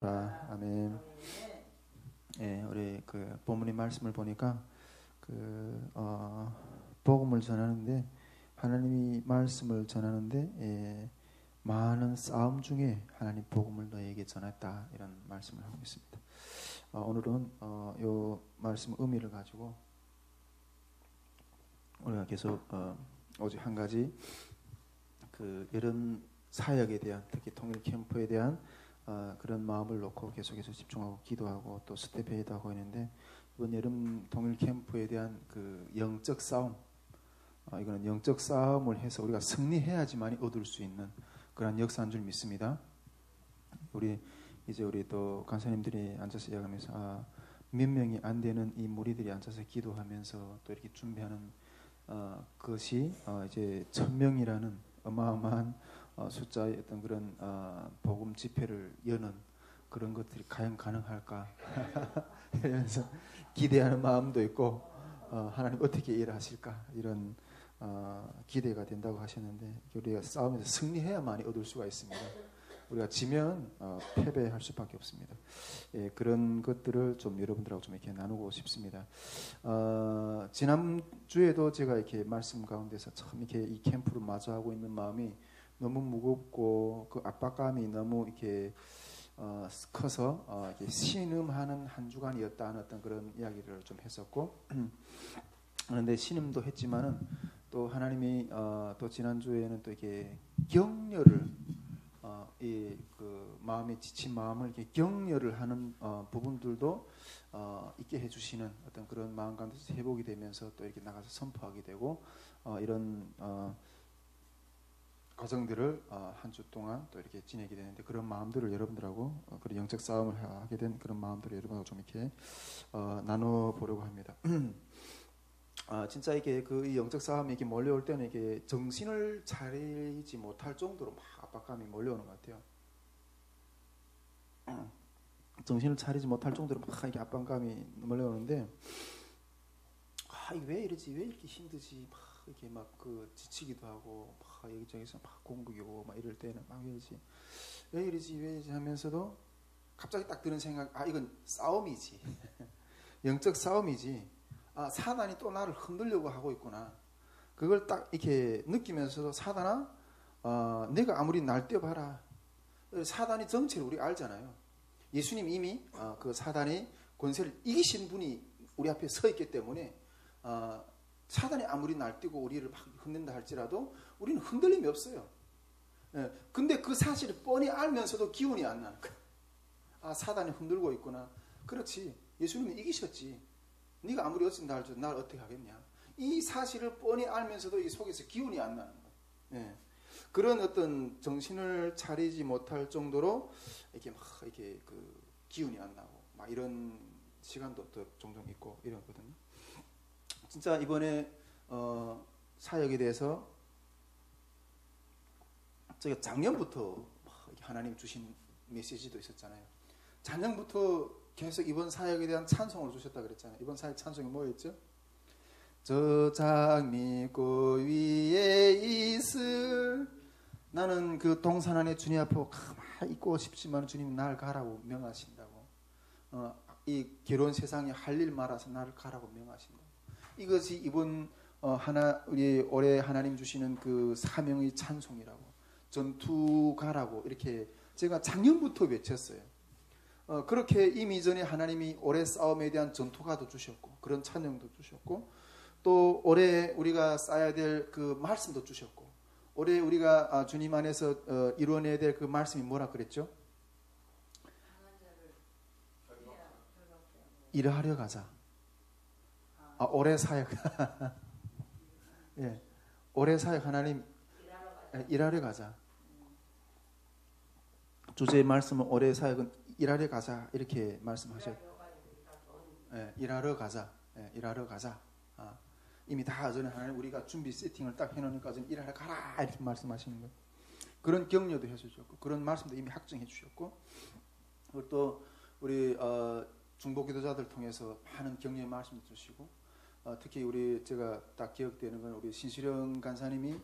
아멘. 예, 우리 그 본문의 말씀을 보니까 복음을 전하는데 하나님이 말씀을 전하는데 많은 싸움 중에 하나님 복음을 너에게 전했다 이런 말씀을 하고 있습니다. 오늘은 요 말씀 의미를 가지고 우리가 계속 오직 한 가지 그 여름 사역에 대한 특히 통일 캠프에 대한 그런 마음을 놓고 계속해서 집중하고 기도하고 또 스텝회의도 하고 있는데 이번 여름 통일 캠프에 대한 그 영적 싸움 이거는 영적 싸움을 해서 우리가 승리해야지만 얻을 수 있는 그런 역사인 줄 믿습니다. 우리 또 간사님들이 앉아서 이야기하면서 몇 명이 안 되는 이 무리들이 앉아서 기도하면서 또 이렇게 준비하는 그것이 이제 1000명이라는 어마어마한 숫자의 어떤 그런 복음 집회를 여는 그런 것들이 과연 가능할까 이러면서 기대하는 마음도 있고 하나님 어떻게 일하실까 이런 기대가 된다고 하셨는데 우리가 싸움에서 승리해야만이 얻을 수가 있습니다. 우리가 지면 패배할 수밖에 없습니다. 예, 그런 것들을 좀 여러분들하고 좀 이렇게 나누고 싶습니다. 지난 주에도 제가 이렇게 말씀 가운데서 처음 이렇게 이 캠프를 마주하고 있는 마음이 너무 무겁고 그 압박감이 너무 이렇게 커서 이렇게 신음하는 한 주간이었다는 어떤 그런 이야기를 좀 했었고 그런데 신음도 했지만은 또 하나님이 또 지난 주에는 또 이렇게 격려를 이 그 마음에 지친 마음을 이렇게 격려를 하는 부분들도 있게 해주시는 어떤 그런 마음 가운데서 회복이 되면서 또 이렇게 나가서 선포하게 되고 이런 과정들을 한 주 동안 또 이렇게 지내게 되는데 그런 마음들을 여러분들하고 그런 영적 싸움을 하게 된 그런 마음들을 여러분하고 좀 이렇게 나눠 보려고 합니다. 진짜 이게 그 영적 싸움이 이렇게 몰려올 때는 이게 정신을 차리지 못할 정도로 막 압박감이 몰려오는 것 같아요. 정신을 차리지 못할 정도로 막 이렇게 압박감이 몰려오는데 이게 왜 이러지? 왜 이렇게 힘들지? 막 이렇게 막 그 지치기도 하고 막 여기저기서 막 공격이 오고 막 이럴 때는 막 왜 이러지 하면서도 갑자기 딱 드는 생각 이건 싸움이지. 영적 싸움이지. 사단이 또 나를 흔들려고 하고 있구나. 그걸 딱 이렇게 느끼면서도 사단아 내가 아무리 날뛰어봐라. 사단의 정체를 우리가 알잖아요. 예수님 이미 그 사단의 권세를 이기신 분이 우리 앞에 서 있기 때문에 사단이 아무리 날뛰고 우리를 막 흔든다 할지라도 우리는 흔들림이 없어요. 근데 그 사실을 뻔히 알면서도 기운이 안 나는 거야. 사단이 흔들고 있구나. 그렇지. 예수님은 이기셨지. 네가 아무리 어쩐다 할지라도 날 어떻게 하겠냐. 이 사실을 뻔히 알면서도 이 속에서 기운이 안 나는 거야. 그런 어떤 정신을 차리지 못할 정도로 이렇게 막 이렇게 그 기운이 안 나고 막 이런 시간도 또 종종 있고 이러거든요. 진짜 이번에 사역에 대해서 제가 작년부터 하나님 주신 메시지도 있었잖아요. 작년부터 계속 이번 사역에 대한 찬송을 주셨다 그랬잖아요. 이번 사역 찬송이 뭐였죠? 저 장미꽃 위에 있을 나는 그 동산 안에 주님 앞에 가만히 있고 싶지만 주님 날 가라고 명하신다고. 이 괴로운 세상에 할 일 말아서 나를 가라고 명하신다고. 이것이 이번 우리 올해 하나님 주시는 그 사명의 찬송이라고. 전투 가라고 이렇게 제가 작년부터 외쳤어요. 그렇게 이미 전에 하나님이 올해 싸움에 대한 전투가도 주셨고 그런 찬양도 주셨고 또 올해 우리가 쌓아야 될 그 말씀도 주셨고 올해 우리가 주님 안에서 이루어내야 될 그 말씀이 뭐라 그랬죠? 일하려 가자. 올해 사역 예, 올해 사역 하나님 일하려 가자. 주제의 말씀은 올해 사역은 일하러 가자 이렇게 말씀하셨죠. 일하러 가자. 일하러 가자. 이미 다 전에 하나님 우리가 준비 세팅을 딱 해놓으니까 전 일하러 가라 이렇게 말씀하시는 거예요. 그런 격려도 해주셨고 그런 말씀도 이미 확정해 주셨고 그리고 또 우리 중보 기도자들 통해서 많은 격려의 말씀도 주시고 특히 제가 딱 기억되는 건 우리 신시령 간사님이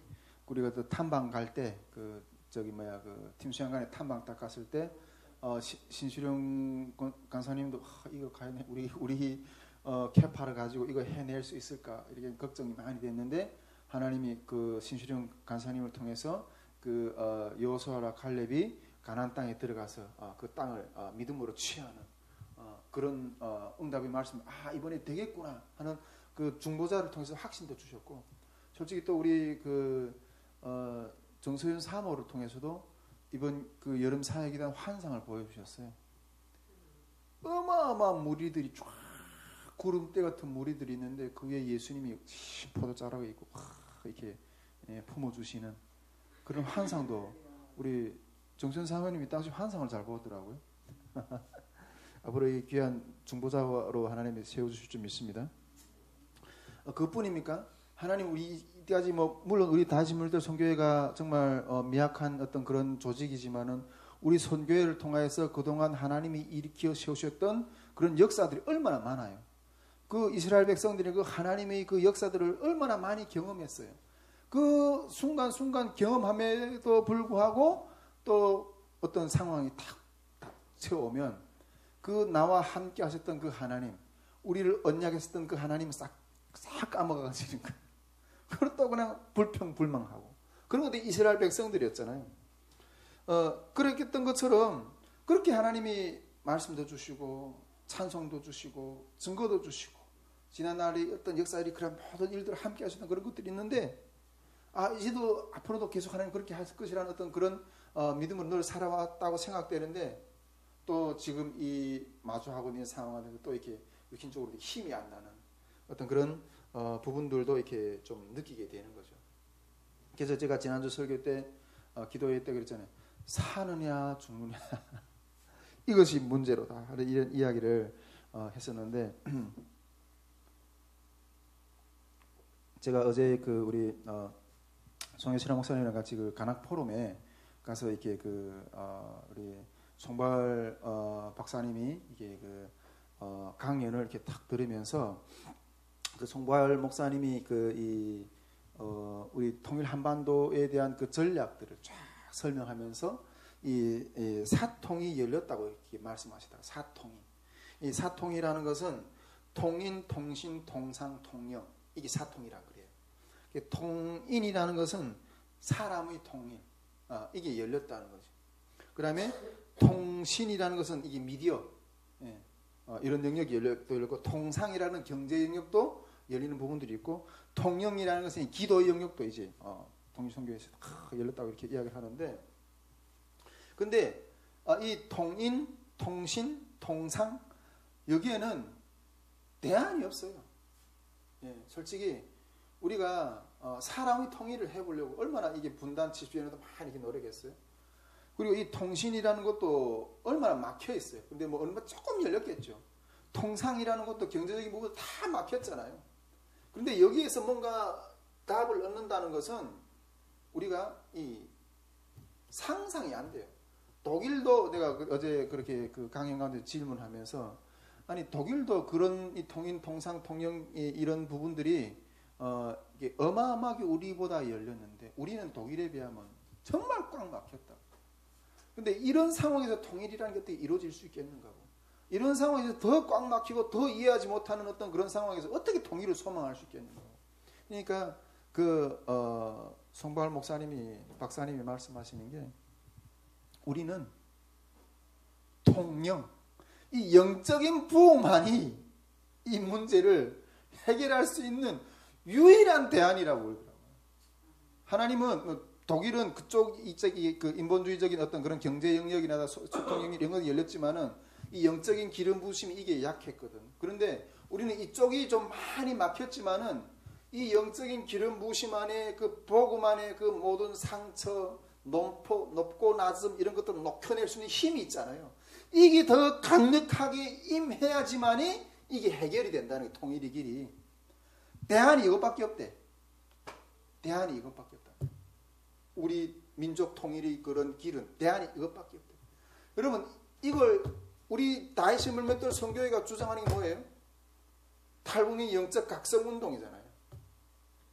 우리가 또 탐방 갈 때 그 팀 수양관에 탐방 딱 갔을 때 신수령 간사님도 이거 과연 우리 케파를 가지고 이거 해낼 수 있을까 이렇게 걱정이 많이 됐는데 하나님이 그 신수령 간사님을 통해서 그 여호수아와 칼렙이 가나안 땅에 들어가서 그 땅을 믿음으로 취하는 그런 응답의 말씀 이번에 되겠구나 하는 그 중보자를 통해서 확신도 주셨고 솔직히 또 우리 그 정소연 사모를 통해서도 이번 그 여름 사역이란 환상을 보여주셨어요. 어마어마한 무리들이 쫙 구름대 같은 무리들이 있는데 그 위에 예수님이 포도자락에 있고 이렇게 품어주시는 그런 환상도 우리 정선 사모님이 당시 환상을 잘 보더라고요. 앞으로 이 귀한 중보자로 하나님이 세워주실 줄 믿습니다. 그뿐입니까? 하나님 우리 이때까지 물론 우리 다짐물들 선교회가 정말 미약한 어떤 그런 조직이지만은 우리 선교회를 통해서 그동안 하나님이 일으켜 세우셨던 그런 역사들이 얼마나 많아요. 그 이스라엘 백성들이 그 하나님의 그 역사들을 얼마나 많이 경험했어요. 그 순간순간 경험함에도 불구하고 또 어떤 상황이 탁 채워오면 그 나와 함께 하셨던 그 하나님, 우리를 언약했었던 그 하나님은 싹 까먹어가시는 거예요. 그걸 또 그냥 불평불망하고 그런 것도 이스라엘 백성들이었잖아요. 그렇게 했던 것처럼 그렇게 하나님이 말씀도 주시고 찬송도 주시고 증거도 주시고 지난날의 어떤 역사들이 그런 모든 일들을 함께 하셨던 그런 것들이 있는데 이제도 앞으로도 계속 하나님 그렇게 하실 것이라는 어떤 그런 믿음으로 늘 살아왔다고 생각되는데 또 지금 이 마주하고 있는 상황에서 또 이렇게 육신적으로 힘이 안 나는 어떤 그런 부분들도 이렇게 좀 느끼게 되는 거죠. 그래서 제가 지난주 설교 때 기도회 때 그랬잖아요. 사느냐 죽느냐 이것이 문제로다 이런 이야기를 했었는데 제가 어제 그 우리 송혜신랑 목사님이랑 같이 그 간악 포럼에 가서 이렇게 그 우리 송발 박사님이 이게 그 강연을 이렇게 딱 들으면서 그 송발 목사님이 우리 통일 한반도에 대한 그 전략들을 쫙 설명하면서 이 사통이 열렸다고 이렇게 말씀하시다가 이 사통이라는 것은 통인, 통신, 통상, 통영 이게 사통이라고 그래요. 통인이라는 것은 사람의 통일 이게 열렸다는 거죠. 그다음에 통신이라는 것은 이게 미디어 이런 영역이 열렸고 통상이라는 경제 영역도 열리는 부분들이 있고 통영이라는 것은 기도의 영역도 이제 통일선교에서 열렸다고 이렇게 이야기를 하는데 근데 이 통인, 통신, 통상 여기에는 대안이 없어요. 솔직히 우리가 사람의 통일을 해보려고 얼마나 이게 분단 70년에도 많이 노력했어요. 그리고 이 통신이라는 것도 얼마나 막혀 있어요. 근데 뭐 얼마 조금 열렸겠죠. 통상이라는 것도 경제적인 부분 다 막혔잖아요. 그런데 여기에서 뭔가 답을 얻는다는 것은 우리가 이 상상이 안 돼요. 독일도 내가 어제 그렇게 그 강연 가운데 질문하면서 아니 독일도 그런 이 통인, 통상, 통영 이런 부분들이 이게 어마어마하게 우리보다 열렸는데 우리는 독일에 비하면 정말 꽉 막혔다. 근데 이런 상황에서 통일이라는 게 어떻게 이루어질 수 있겠는가? 이런 상황에서 더 꽉 막히고 더 이해하지 못하는 어떤 그런 상황에서 어떻게 통일을 소망할 수 있겠는가? 그러니까 그 송발 목사님이 박사님이 말씀하시는 게 우리는 통영 이 영적인 부흥만이 이 문제를 해결할 수 있는 유일한 대안이라고 그러더라고요. 하나님은 독일은 그쪽 이쪽이 그 인본주의적인 어떤 그런 경제 영역이나 소통 영역이 열렸지만은 이 영적인 기름 부으심이 이게 약했거든. 그런데 우리는 이쪽이 좀 많이 막혔지만은 이 영적인 기름 부으심 안에 그 복음 안에 그 모든 상처, 높고 낮음 이런 것들을 녹여낼 수 있는 힘이 있잖아요. 이게 더 강력하게 임해야지만이 이게 해결이 된다는 게 통일의 길이. 대안이 이것밖에 없대. 대안이 이것밖에 없다. 우리 민족 통일의 그런 길은 대안이 이것밖에 없대. 여러분 이걸 우리 다이시 물맷돌 선교회가 주장하는 게 뭐예요? 탈북민 영적 각성 운동이잖아요.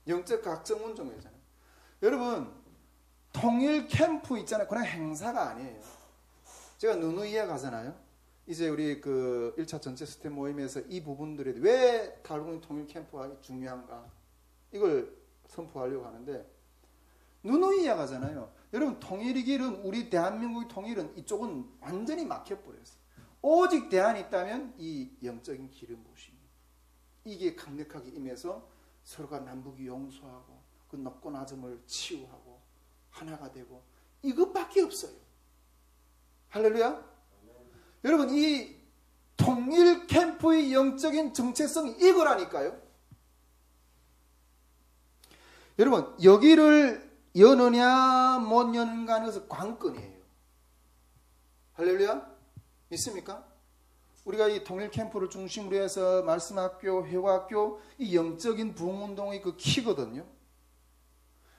영적 각성 운동이잖아요. 여러분 통일 캠프 있잖아요. 그냥 행사가 아니에요. 제가 누누이에 가잖아요. 이제 우리 그 1차 전체 스텝 모임에서 이 부분들에 왜 탈북민 통일 캠프가 중요한가 이걸 선포하려고 하는데 누누이에 가잖아요. 여러분 통일의 길은 우리 대한민국의 통일은 이쪽은 완전히 막혀버렸어요. 오직 대안이 있다면 이 영적인 길은 무엇입니까? 이게 강력하게 임해서 서로가 남북이 용서하고 그 높고 낮음을 치유하고 하나가 되고 이것밖에 없어요. 할렐루야. 여러분 이 통일 캠프의 영적인 정체성이 이거라니까요. 여러분 여기를 여느냐 못 여는가는 것은 관건이에요. 할렐루야. 믿습니까? 우리가 이 통일 캠프를 중심으로 해서 말씀학교, 회화학교 이 영적인 부흥운동의 그 키거든요.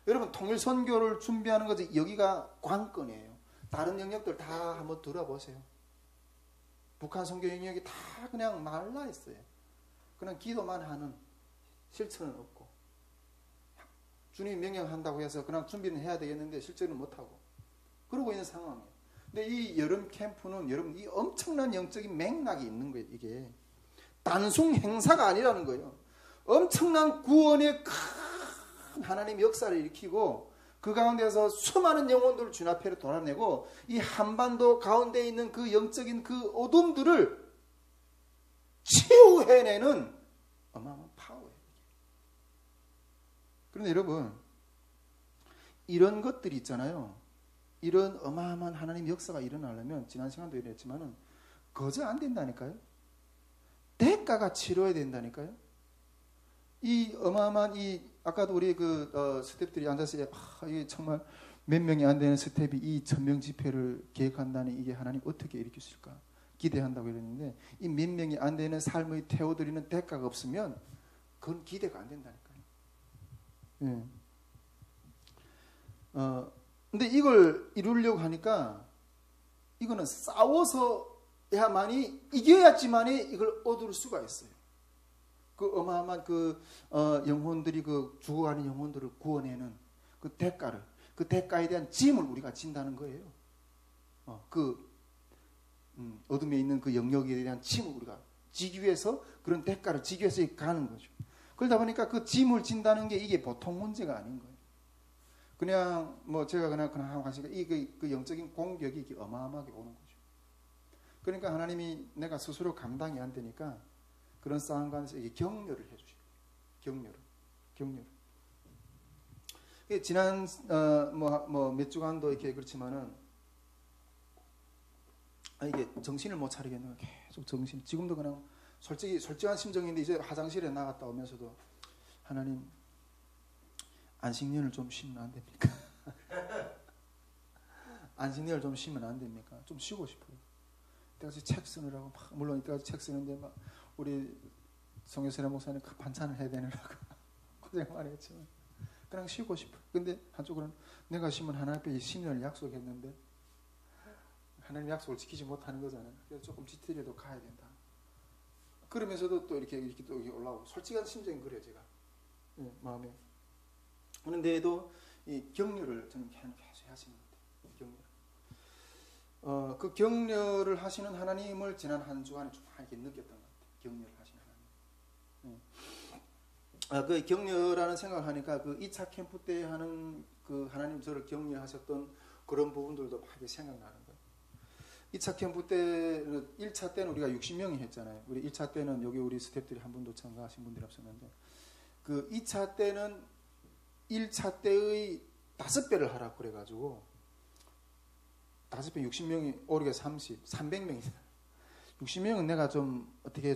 여러분 통일 선교를 준비하는 것이 여기가 관건이에요. 다른 영역들 다 한번 들어보세요. 북한 선교 영역이 다 그냥 말라 있어요. 그냥 기도만 하는 실천은 없고 주님이 명령한다고 해서 그냥 준비는 해야 되겠는데 실제는 못하고 그러고 있는 상황이에요. 근데 이 여름 캠프는 여러분 이 엄청난 영적인 맥락이 있는 거예요. 이게 단순 행사가 아니라는 거예요. 엄청난 구원의 큰 하나님의 역사를 일으키고 그 가운데서 수많은 영혼들을 주님 앞에 돌아내고 이 한반도 가운데 있는 그 영적인 그 어둠들을 치유해내는 어마어마한 파워예요. 그런데 여러분 이런 것들이 있잖아요. 이런 어마어마한 하나님 역사가 일어나려면 지난 시간도 이랬지만은 거저 안 된다니까요. 대가가 치러야 된다니까요. 이 어마어마한 이 아까도 우리 그 스태프들이 앉아서 이게 정말 몇 명이 안 되는 스태프이 이 1000명 집회를 계획한다니 이게 하나님 어떻게 일으켰을까 기대한다고 이랬는데 이 몇 명이 안 되는 삶의 태워드리는 대가가 없으면 그건 기대가 안 된다니까요. 예. 근데 이걸 이루려고 하니까 이거는 싸워서야만이 이겨야지만이 이걸 얻을 수가 있어요. 그 어마어마한 그 영혼들이 그 죽어가는 영혼들을 구원해는 그 대가를 그 대가에 대한 짐을 우리가 진다는 거예요. 어둠에 있는 그 영역에 대한 짐을 우리가 지기 위해서 그런 대가를 지기 위해서 가는 거죠. 그러다 보니까 그 짐을 진다는 게 이게 보통 문제가 아닌 거예요. 그냥 뭐 제가 그냥 하고 가시니까 그 영적인 공격이 이게 어마어마하게 오는 거죠. 그러니까 하나님이 내가 스스로 감당이 안 되니까 그런 싸움 가운데서 이게 격려를 해주셔요. 격려를. 지난 몇 주간도 이렇게 그렇지만은 이게 정신을 못 차리겠는 거예요. 계속 정신. 지금도 그냥 솔직한 심정인데 이제 화장실에 나갔다 오면서도 하나님 안식년을 좀 쉬면 안 됩니까? 안식년을 좀 쉬면 안 됩니까? 좀 쉬고 싶어요. 이때까지 책 쓰느라고 물론 이때까지 책 쓰는데 막 우리 성교세라 목사님 반찬을 해야 되느라고 고생 많이 했지만 그냥 쉬고 싶어요. 근데 한쪽으로는 내가 쉬면 하나님 앞에 신을 약속했는데 하나님 약속을 지키지 못하는 거잖아요. 그래서 조금 지티려도 가야 된다. 그러면서도 또 이렇게 또 올라오고 솔직한 심정이 그래요. 제가 마음에. 그런데도 이 격려를 저는 계속 하시는 것 같아요. 격려. 그 격려를 하시는 하나님을 지난 한 주간에 좀 이렇게 느꼈던 것 같아요. 격려를 하시는 하나님. 그 격려라는 생각을 하니까 그 2차 캠프 때 하는 그 하나님 저를 격려하셨던 그런 부분들도 막 생각나는 거예요. 2차 캠프 때 1차 때는 우리가 60명이 했잖아요. 우리 1차 때는 여기 우리 스태프들이 한 분도 참가하신 분들이 없었는데 그 2차 때는 1차 때의 5배를 하라고 그래가지고 5배 60명이 오르게 300명이잖아요. 60명은 내가 좀 어떻게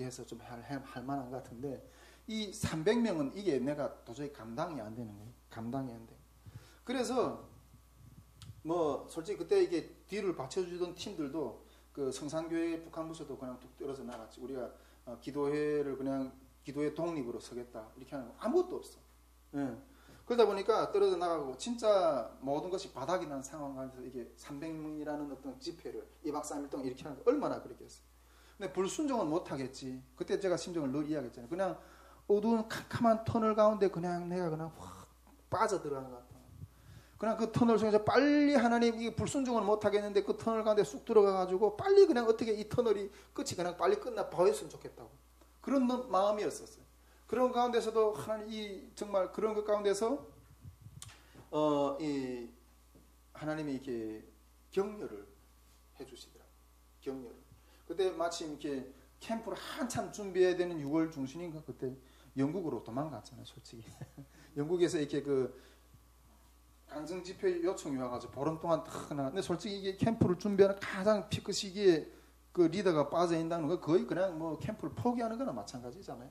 해서 좀 할 만한 것 같은데 이 300명은 이게 내가 도저히 감당이 안 되는 거예요. 감당이 안 돼. 그래서 뭐 솔직히 그때 이게 뒤를 받쳐주던 팀들도 그 성산교회 북한부서도 그냥 뚝 떨어져 나갔지. 우리가 기도회를 그냥 기도의 독립으로 서겠다 이렇게 하는 거 아무것도 없어. 예. 그러다 보니까 떨어져 나가고 진짜 모든 것이 바닥이 난 상황 가운데서 이게 300명이라는 어떤 집회를 2박 3일 동안 이렇게 하는 거 얼마나 그랬겠어요. 근데 불순종은 못하겠지. 그때 제가 심정을 늘 이야기했잖아요. 그냥 어두운 캄캄한 터널 가운데 그냥 내가 그냥 확 빠져들어가는 것 같아. 그냥 그 터널 속에서 빨리 하나님 이 불순종을 못 하겠는데 그 터널 가운데 쑥 들어가 가지고 빨리 그냥 어떻게 이 터널이 끝이 그냥 빨리 끝나 보였으면 좋겠다고 그런 마음이었었어요. 그런 가운데서도 하나님 이 정말 그런 것 가운데서 이 하나님이 이렇게 격려를 해주시더라고요. 격려를. 그때 마침 이렇게 캠프를 한참 준비해야 되는 6월 중순인가 그때 영국으로 도망갔잖아요, 솔직히. 영국에서 이렇게 그 강정 집회 요청이 와가지고 보름 동안 탁 나. 근데 솔직히 이게 캠프를 준비하는 가장 피크 시기에 그 리더가 빠져 있다는 거 거의 그냥 뭐 캠프를 포기하는 거나 마찬가지잖아요.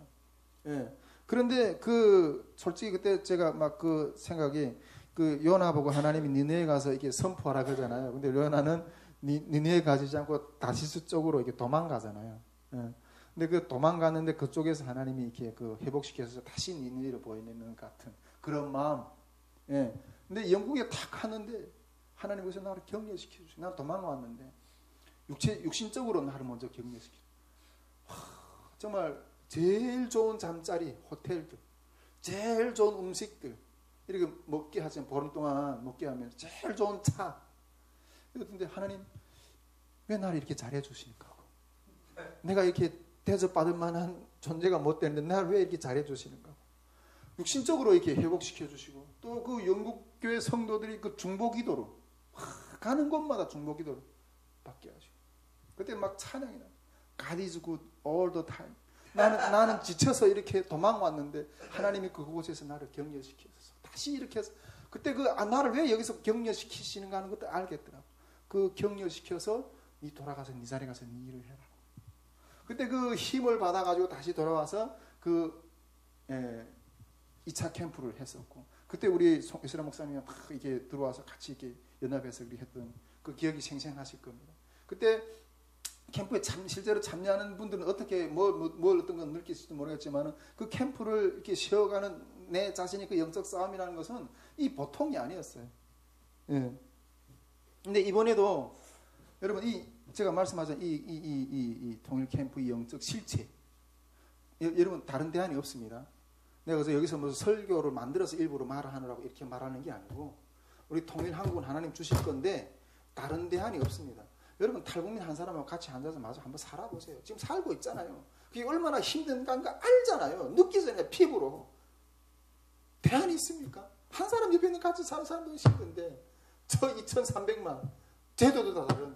예. 그런데 그 솔직히 그때 제가 막 그 생각이 그 요나 보고 하나님이 니느에 가서 이렇게 선포하라 그러잖아요. 근데 요나는 니느에 가지 않고 다시스 쪽으로 이렇게 도망가잖아요. 예. 근데 그 도망갔는데 그쪽에서 하나님이 이렇게 그 회복시켜서 다시 니느에로 보이는 같은 그런 마음. 예. 근데 영국에 탁 가는데 하나님께서 나를 격려시켜 주시고 난 도망왔는데 육신적으로 나를 먼저 격려시켜. 정말 제일 좋은 잠자리 호텔들, 제일 좋은 음식들 이렇게 먹게 하시면 보름 동안 먹게 하면 제일 좋은 차. 그런데 하나님 왜 나를 이렇게 잘해 주시니까? 내가 이렇게 대접받을 만한 존재가 못 되는데 나를 왜 이렇게 잘해 주시는가? 육신적으로 이렇게 회복시켜 주시고 또 그 영국 교회 성도들이 그 중보기도로 가는 곳마다 중보기도로 받게 하시고 그때 막 찬양이 나. God is good all the time. 나는 지쳐서 이렇게 도망왔는데 하나님이 그곳에서 나를 격려시켜서 다시 이렇게 해서 그때 나를 왜 여기서 격려시키시는가 하는 것도 알겠더라고. 그 격려시켜서 니 돌아가서 니 자리 가서 니 일을 해라. 그때 그 힘을 받아가지고 다시 돌아와서 그 2차 캠프를 했었고 그때 우리 이스라 목사님이 막 이게 들어와서 같이 이렇게 연합해서 우리 했던 그 기억이 생생하실 겁니다. 그때 캠프에 실제로 참여하는 분들은 어떻게 뭘 어떤 건 느낄지도 모르겠지만 그 캠프를 이렇게 쉬어가는 내 자신의 그 영적 싸움이라는 것은 이 보통이 아니었어요. 예. 근데 이번에도 여러분 제가 말씀하신 이 통일 캠프 의 영적 실체 여러분 다른 대안이 없습니다. 내가 그래서 여기서 무슨 설교를 만들어서 일부러 말하느라고 이렇게 말하는 게 아니고 우리 통일 한국은 하나님 주실 건데 다른 대안이 없습니다. 여러분 탈북민 한 사람하고 같이 앉아서 마저 한번 살아보세요. 지금 살고 있잖아요. 그게 얼마나 힘든가 알잖아요. 느끼잖아요. 피부로. 대안이 있습니까? 한 사람 옆에 있는 같이 사는 사람도 힘든데 저 2,300만 제도도 다 다른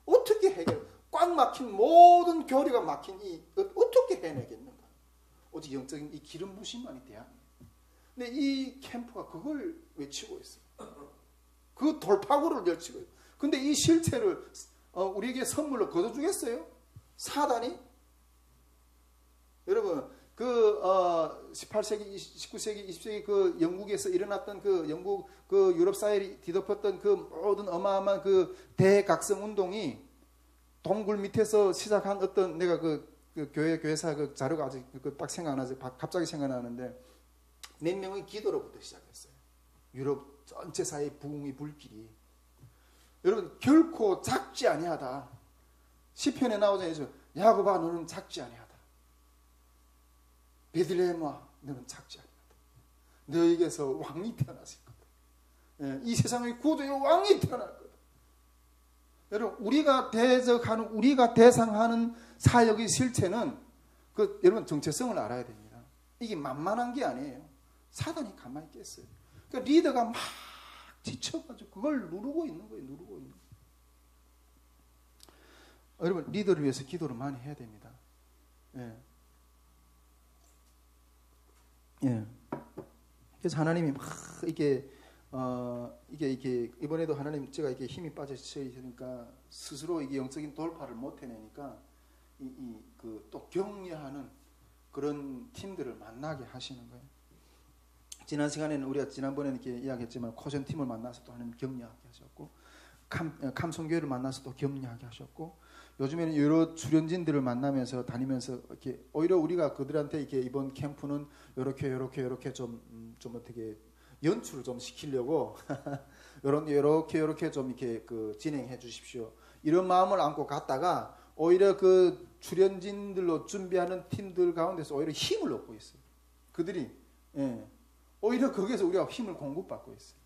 어떻게 해결 꽉 막힌 모든 교리가 막힌 어떻게 해내겠는가? 오직 영적인 이 기름 부심만이 대안이에요. 근데 이 캠프가 그걸 외치고 있어요. 그 돌파구를 열치고 있어요. 근데 이 실체를 우리에게 선물로 거둬주겠어요? 사단이? 여러분 그 18세기, 19세기, 20세기 그 영국에서 일어났던 그 영국 그 유럽 사회를 뒤덮었던 그 모든 어마어마한 그 대각성 운동이 동굴 밑에서 시작한 어떤 내가 그 교회사 그 자료가 아직 딱 생각나서 갑자기 생각나는데 몇 명의 기도로부터 시작했어요. 유럽 전체 사회의 부흥의 불길이. 여러분 결코 작지 아니하다. 시편에 나오잖아요. 야곱아 너는 작지 아니하다. 베들레헴아 너는 작지 아니하다. 너에게서 왕이 태어났을 거다. 예, 이 세상의 구주의 왕이 태어날 거다. 여러분 우리가 대적하는 우리가 대상하는 사역의 실체는 여러분 정체성을 알아야 됩니다. 이게 만만한 게 아니에요. 사단이 가만히 있겠어요. 그러니까 리더가 막 지쳐가지고 그걸 누르고 있는 거예요. 누르고 있는 거예요. 여러분 리더를 위해서 기도를 많이 해야 됩니다. 예. 예. 그래서 하나님이 막 이게 이번에도 하나님 제가 이게 힘이 빠져있으니까 스스로 이게 영적인 돌파를 못 해내니까 또 격려하는 그런 팀들을 만나게 하시는 거예요. 지난 시간에는 우리가 지난번에 이렇게 이야기했지만 코션 팀을 만나서 또 하나님 격려하게 하셨고 감성교회를 만나서 또 격려하게 하셨고 요즘에는 여러 출연진들을 만나면서 다니면서 이렇게 오히려 우리가 그들한테 이렇게 이번 캠프는 요렇게 좀 어떻게 연출을 좀 시키려고 요렇게 좀 이렇게 진행해 주십시오. 이런 마음을 안고 갔다가 오히려 그 출연진들로 준비하는 팀들 가운데서 오히려 힘을 얻고 있어요. 그들이 오히려 거기에서 우리가 힘을 공급받고 있어요.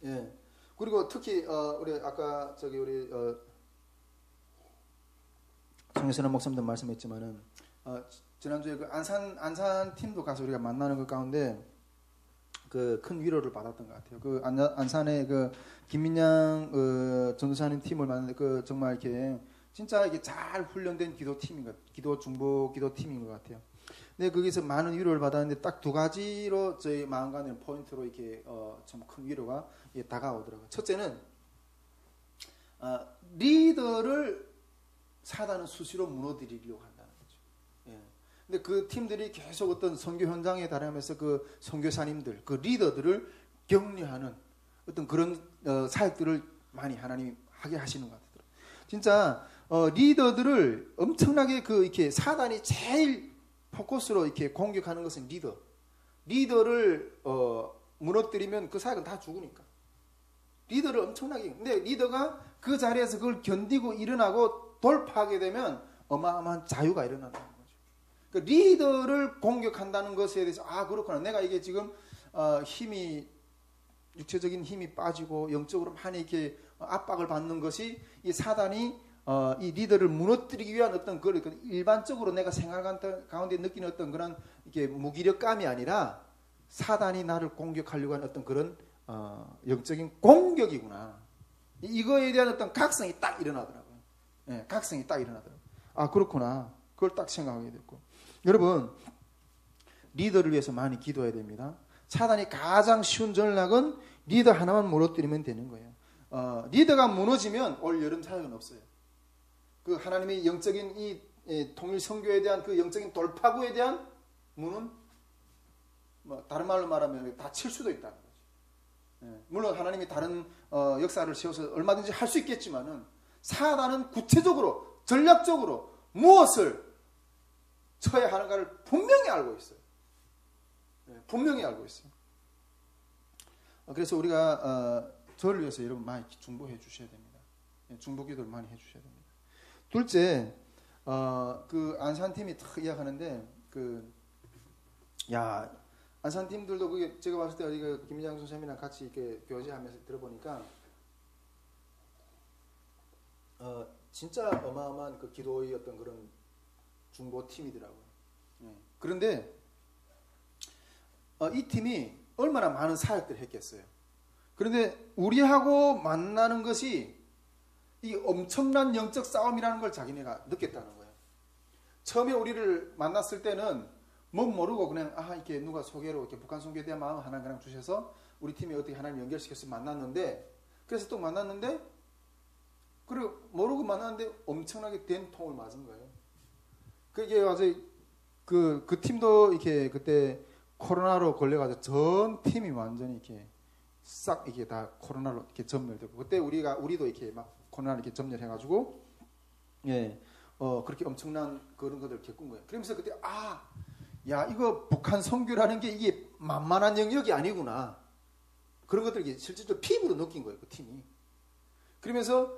예. 그리고 특히 우리 아까 우리 정혜선한 목사님도 말씀했지만은 지난주에 그 안산 팀도 가서 우리가 만나는 것 가운데 그 큰 위로를 받았던 것 같아요. 그 안산의 그 김민양 전도사님 팀을 만났는데 그 정말 이렇게 진짜 이게 잘 훈련된 중보 기도 팀인 것 같아요. 근데 거기서 많은 위로를 받았는데 딱 두 가지로 저희 마음 가는 포인트로 이렇게 참 큰 위로가 다가오더라고요. 첫째는 리더를 사단은 수시로 무너뜨리려고 한다는 거죠. 예. 근데 그 팀들이 계속 어떤 선교 현장에 달하면서 그 선교사님들, 그 리더들을 격려하는 어떤 그런 사역들을 많이 하나님이 하게 하시는 것 같아요. 진짜 리더들을 엄청나게 이렇게 사단이 제일 포커스로 이렇게 공격하는 것은 리더를 무너뜨리면 그 사역은 다 죽으니까. 리더를 엄청나게. 근데 리더가 그 자리에서 그걸 견디고 일어나고 돌파하게 되면 어마어마한 자유가 일어난다는 거죠. 그 리더를 공격한다는 것에 대해서 그렇구나. 내가 이게 지금 육체적인 힘이 빠지고 영적으로 많이 이렇게 압박을 받는 것이 이 사단이 이 리더를 무너뜨리기 위한 어떤 일반적으로 내가 생활 가운데 느끼는 어떤 그런 이게 무기력감이 아니라 사단이 나를 공격하려고 하는 어떤 그런 영적인 공격이구나. 이거에 대한 어떤 각성이 딱 일어나더라고요. 예, 각성이 딱 일어나더라고요. 그렇구나. 그걸 딱 생각하게 됐고. 여러분, 리더를 위해서 많이 기도해야 됩니다. 사단이 가장 쉬운 전략은 리더 하나만 무너뜨리면 되는 거예요. 리더가 무너지면 올 여름 사역은 없어요. 그 하나님의 영적인 이 통일 선교에 대한 그 영적인 돌파구에 대한 문은 다른 말로 말하면 닫힐 수도 있다는 거죠. 예, 물론 하나님이 다른 역사를 세워서 얼마든지 할 수 있겠지만은 사단은 구체적으로 전략적으로 무엇을 쳐야 하는가를 분명히 알고 있어요. 예, 분명히 알고 있어요. 그래서 우리가 저를 위해서 여러분 많이 중보해 주셔야 됩니다. 예, 중보 기도를 많이 해 주셔야 됩니다. 둘째, 그 안산팀이 탁 이야기하는데 안산팀들도 그게 제가 봤을 때 어디 김민장 선생님이랑 같이 이렇게 교제하면서 들어보니까 진짜 어마어마한 그 기도의 어떤 그런 중보팀이더라고요. 예. 그런데 이 팀이 얼마나 많은 사역들을 했겠어요. 그런데 우리하고 만나는 것이 이 엄청난 영적 싸움이라는 걸 자기네가 느꼈다는 거예요. 처음에 우리를 만났을 때는 모르고 그냥 이렇게 누가 소개로 이렇게 북한 선교에 대한 마음 하나 그냥 주셔서 우리 팀이 어떻게 하나님 연결시켜서 만났는데, 그래서 또 만났는데 그리고 모르고 만났는데 엄청나게 된 통을 맞은 거예요. 그게 아주 그 팀도 이렇게 그때 코로나로 걸려가지고 전 팀이 완전히 이렇게 싹 이게 다 코로나로 이렇게 전멸되고, 그때 우리도 이렇게 막 코로나를 이렇게 점령해가지고 그렇게 엄청난 그런 것들을 겪은 거예요. 그러면서 그때 이거 북한 선교라는 게 이게 만만한 영역이 아니구나. 그런 것들을 실질적으로 피부로 느낀 거예요, 그 팀이. 그러면서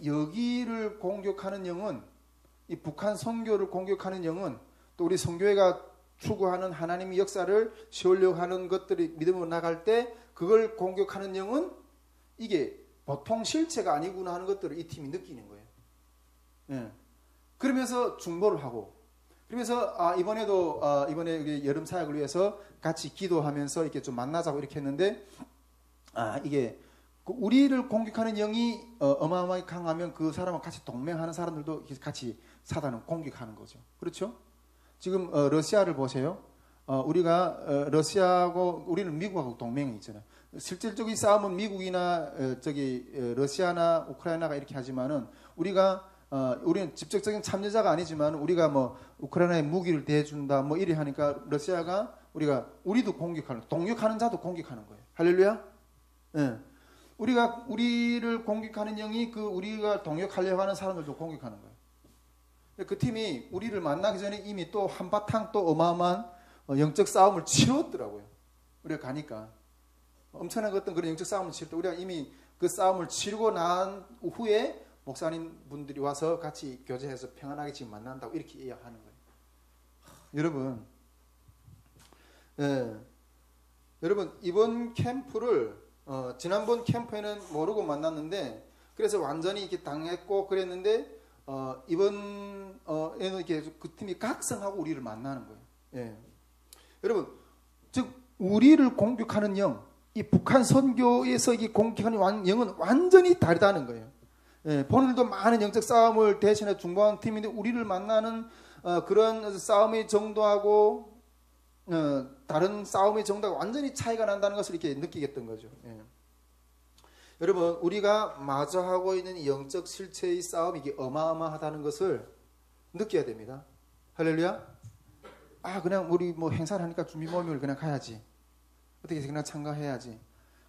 여기를 공격하는 영은, 이 북한 선교를 공격하는 영은, 또 우리 선교회가 추구하는 하나님의 역사를 세우려고 하는 것들이 믿음으로 나갈 때 그걸 공격하는 영은 이게 보통 실체가 아니구나 하는 것들을 이 팀이 느끼는 거예요. 예. 그러면서 중보를 하고, 그러면서 이번에 우리 여름 사역을 위해서 같이 기도하면서 이렇게 좀 만나자고 이렇게 했는데, 이게 우리를 공격하는 영이 어마어마하게 강하면 그 사람과 같이 동맹하는 사람들도 같이 사단을 공격하는 거죠. 그렇죠? 지금 러시아를 보세요. 우리가 러시아하고 우리는 미국하고 동맹이 있잖아요. 실질적인 싸움은 미국이나 러시아나 우크라이나가 이렇게 하지만은 우리는 직접적인 참여자가 아니지만 우리가 우크라이나에 무기를 대준다 이래 하니까 러시아가 우리도 공격하는, 동역하는 자도 공격하는 거예요. 할렐루야. 예. 우리를 공격하는 영이 우리가 동역하려고 하는 사람들도 공격하는 거예요. 그 팀이 우리를 만나기 전에 이미 또 한바탕 또 어마어마한 영적 싸움을 치렀더라고요. 우리가 가니까 엄청난 어떤 그런 영적 싸움을 치렀다. 우리가 이미 그 싸움을 치르고 난 후에 목사님 분들이 와서 같이 교제해서 평안하게 지금 만난다고 이렇게 이야기하는 거예요. 여러분, 여러분 이번 캠프를 지난번 캠프에는 모르고 만났는데 그래서 완전히 이렇게 당했고 그랬는데 이번에는 이렇게 그 팀이 각성하고 우리를 만나는 거예요. 예. 여러분, 즉 우리를 공격하는 영, 이 북한 선교에서 이 공격하는 영은 완전히 다르다는 거예요. 예, 본인들도 많은 영적 싸움을 대신해 중보하는 팀인데 우리를 만나는 그런 싸움의 정도하고 다른 싸움의 정도가 완전히 차이가 난다는 것을 이렇게 느끼겠던 거죠. 예. 여러분, 우리가 마저 하고 있는 영적 실체의 싸움이 이게 어마어마하다는 것을 느껴야 됩니다. 할렐루야. 그냥 우리 뭐 행사를 하니까 준비 모임을 그냥 가야지. 어떻게 그냥 참가해야지.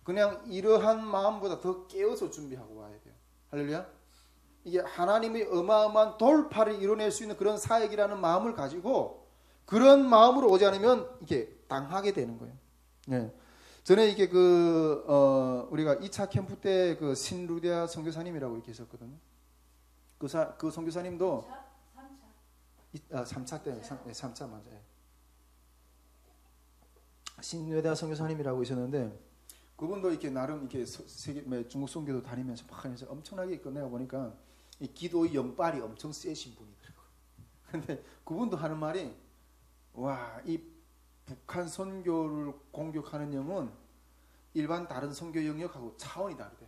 그냥 이러한 마음보다 더 깨어서 준비하고 와야 돼요. 할렐루야. 이게 하나님의 어마어마한 돌파를 이뤄낼 수 있는 그런 사역이라는 마음을 가지고 그런 마음으로 오지 않으면 이게 당하게 되는 거예요. 네. 전에 이게 우리가 2차 캠프 때 그 신루디아 선교사님이라고 이렇게 있었거든요. 그 선교사님도 3차 때 3차 맞아요. 신루디아 선교사님이라고 있었는데 그분도 이렇게 나름 이렇게 중국 선교도 다니면서 막 하면서 엄청나게 내가 보니까 이 기도의 영빨이 엄청 세신 분이더라고요. 근데 그분도 하는 말이 이 북한 선교를 공격하는 영은 일반 다른 선교 영역하고 차원이 다르대.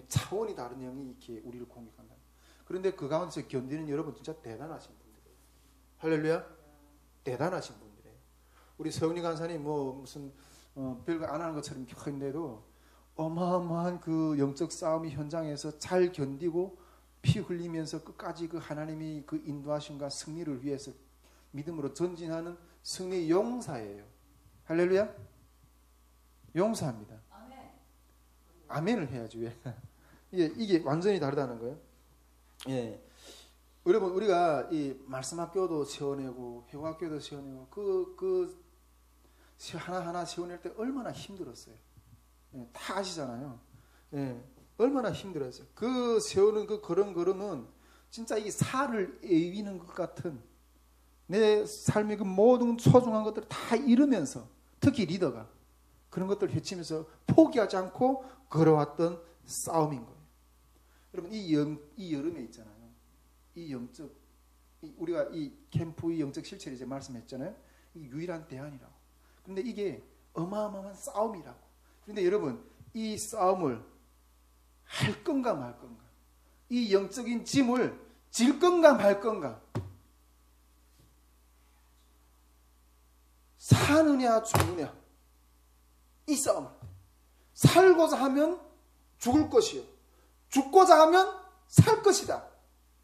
차원이 다른 영이 이렇게 우리를 공격한다. 그런데 그 가운데서 견디는 여러분 진짜 대단하신 분들이에요. 할렐루야. 대단하신 분들이에요. 우리 서영리 간사님 무슨 별거 안 하는 것처럼 했는데도 어마어마한 그 영적 싸움의 현장에서 잘 견디고 피 흘리면서 끝까지 그 하나님이 그 인도하심과 승리를 위해서 믿음으로 전진하는 승리의 용사예요. 할렐루야. 용사합니다. 아멘을 해야지 왜? 이게 완전히 다르다는 거예요. 예. 여러분, 우리가 이 말씀학교도 세워내고 회화학교도 세워내고 그 하나하나 세워낼 때 얼마나 힘들었어요. 예, 다 아시잖아요. 예, 얼마나 힘들었어요. 그 세우는 그 걸음은 진짜 이 살을 에이는 것 같은 내 삶의 그 모든 소중한 것들을 다 잃으면서 특히 리더가 그런 것들을 헤치면서 포기하지 않고 걸어왔던 싸움인 거예요. 여러분, 이 여름에 있잖아요. 이 영적, 우리가 이 캠프의 영적 실체를 이제 말씀했잖아요. 이 유일한 대안이라고. 근데 이게 어마어마한 싸움이라고. 그런데 여러분, 이 싸움을 할 건가 말 건가, 이 영적인 짐을 질 건가 말 건가, 사느냐 죽느냐, 이 싸움. 살고자 하면 죽을 것이요, 죽고자 하면 살 것이다.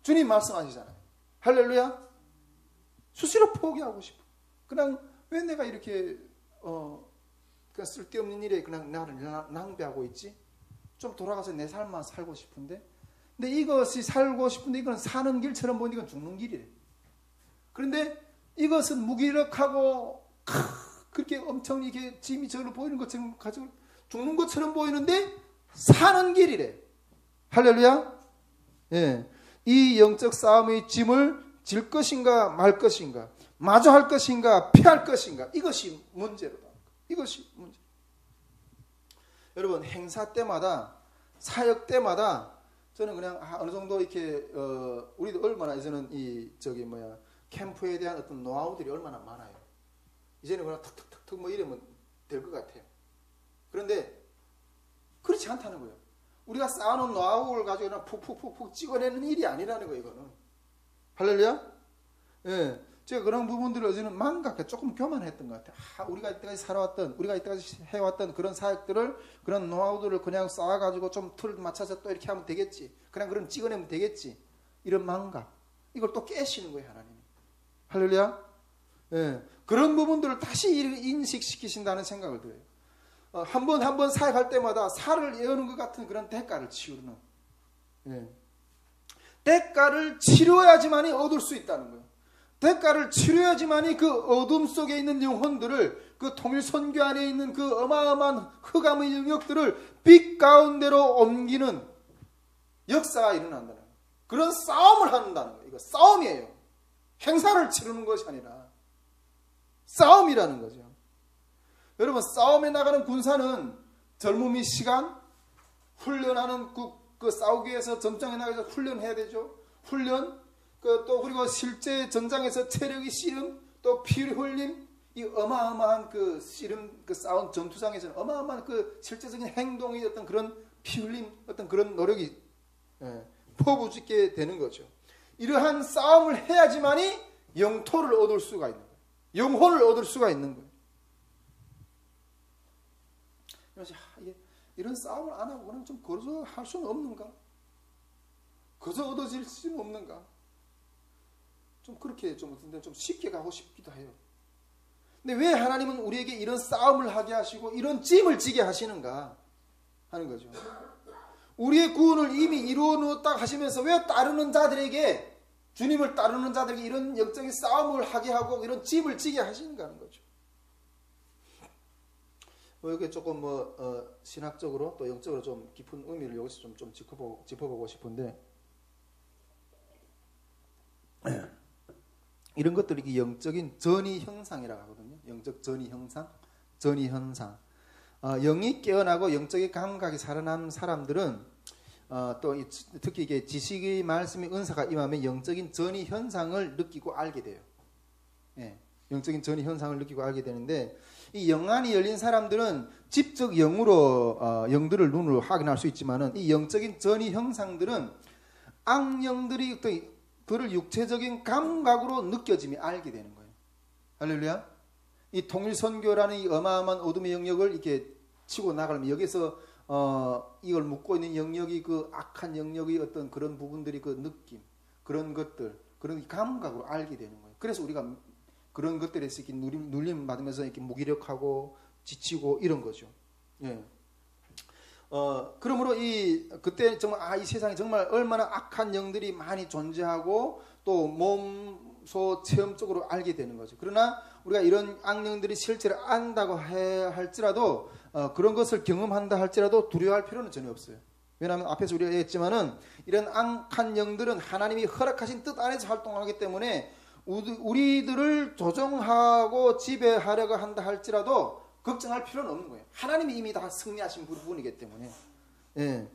주님 말씀하시잖아요. 할렐루야. 수시로 포기하고 싶어. 그냥 왜 내가 이렇게 그냥 쓸데없는 일에 그냥 나를 낭비하고 있지? 좀 돌아가서 내 삶만 살고 싶은데. 근데 이것이 살고 싶은데 이건 사는 길처럼 보이는 이건 죽는 길이래. 그런데 이것은 무기력하고 그렇게 엄청 이게 짐이 저로 보이는 것처럼 가지고 죽는 것처럼 보이는데 사는 길이래. 할렐루야. 예. 이 영적 싸움의 짐을 질 것인가 말 것인가, 마저 할 것인가 피할 것인가, 이것이 문제로다. 이것이 문제. 여러분, 행사 때마다 사역 때마다 저는 그냥 어느 정도 이렇게 우리도 얼마나 이제는 캠프에 대한 어떤 노하우들이 얼마나 많아요. 이제는 그냥 툭툭툭툭 이러면 될 것 같아요. 그런데 그렇지 않다는 거예요. 우리가 쌓아놓은 노하우를 가지고 그냥 푹푹푹푹 찍어내는 일이 아니라는 거예요. 이거는. 할렐루야. 예, 제가 그런 부분들을 어제는 망각해 조금 교만했던 것 같아요. 우리가 이때까지 살아왔던, 우리가 이때까지 해왔던 그런 사역들을, 그런 노하우들을 그냥 쌓아가지고 좀 틀 맞춰서 또 이렇게 하면 되겠지. 그냥 그럼 찍어내면 되겠지. 이런 망각. 이걸 또 깨시는 거예요, 하나님이. 할렐루야. 예, 그런 부분들을 다시 인식시키신다는 생각을 들어요. 한 번 사역할 때마다 살을 에우는 것 같은 그런 대가를 치르는. 예. 대가를 치료해야지만이 얻을 수 있다는 거예요. 대가를 치료해야지만이 그 어둠 속에 있는 영혼들을, 그 통일 선교 안에 있는 그 어마어마한 흑암의 영역들을 빛 가운데로 옮기는 역사가 일어난다는 거예요. 그런 싸움을 한다는 거예요. 이거 싸움이에요. 행사를 치르는 것이 아니라 싸움이라는 거죠. 여러분, 싸움에 나가는 군사는 젊음의 시간, 훈련하는 그 싸우기 위해서 전장에 나가서 훈련해야 되죠. 훈련, 또 그리고 실제 전장에서 체력의 씨름, 또 피 흘림, 이 어마어마한 그 씨름, 그 싸운 전투장에서는 어마어마한 그 실제적인 행동의 어떤 그런 피 흘림, 어떤 그런 노력이 퍼부짓게 되는 거죠. 이러한 싸움을 해야지만이 영토를 얻을 수가 있는 거예요. 영혼을 얻을 수가 있는 거예요. 그래서 이런 싸움을 안 하고 그냥 좀 거저 할 수는 없는가? 거저 얻어질 수는 없는가? 좀 그렇게 좀 쉽게 가고 싶기도 해요. 근데 왜 하나님은 우리에게 이런 싸움을 하게 하시고 이런 찜을 지게 하시는가 하는 거죠. 우리의 구원을 이미 이루어 놓았다 하시면서 왜 따르는 자들에게, 주님을 따르는 자들에게 이런 영적인 싸움을 하게 하고 이런 찜을 지게 하시는가 하는 거죠. 이게 조금 신학적으로 또 영적으로 좀 깊은 의미를 여기서 좀 짚어보고 싶은데, 이런 것들이 영적인 전이 현상이라고 하거든요. 영적 전이 현상, 전이 현상. 영이 깨어나고 영적인 감각이 살아난 사람들은 또 특히 이게 지식의 말씀의 은사가 임하면 영적인 전이 현상을 느끼고 알게 돼요. 예, 영적인 전이 현상을 느끼고 알게 되는데, 이 영안이 열린 사람들은 직접 영으로 영들을 눈으로 확인할 수 있지만은 이 영적인 전이 현상들은 악령들이 또 그를 육체적인 감각으로 느껴지며 알게 되는 거예요. 할렐루야. 이 통일선교라는 이 어마어마한 어둠의 영역을 이렇게 치고 나가려면 여기서 이걸 묶고 있는 영역이 그 악한 영역의 어떤 그런 부분들이 그 느낌, 그런 것들, 그런 감각으로 알게 되는 거예요. 그래서 우리가 그런 것들에서 이렇게 눌림 받으면서 이렇게 무기력하고 지치고 이런 거죠. 예. 그러므로 그때 정말 이 세상에 정말 얼마나 악한 영들이 많이 존재하고 또 몸소 체험적으로 알게 되는 거죠. 그러나 우리가 이런 악령들이 실제로 안다고 할지라도 그런 것을 경험한다 할지라도 두려워할 필요는 전혀 없어요. 왜냐하면 앞에서 우리가 얘기했지만은 이런 악한 영들은 하나님이 허락하신 뜻 안에서 활동하기 때문에 우리들을 조종하고 지배하려고 한다 할지라도 걱정할 필요는 없는 거예요. 하나님이 이미 다 승리하신 부분이기 때문에. 예.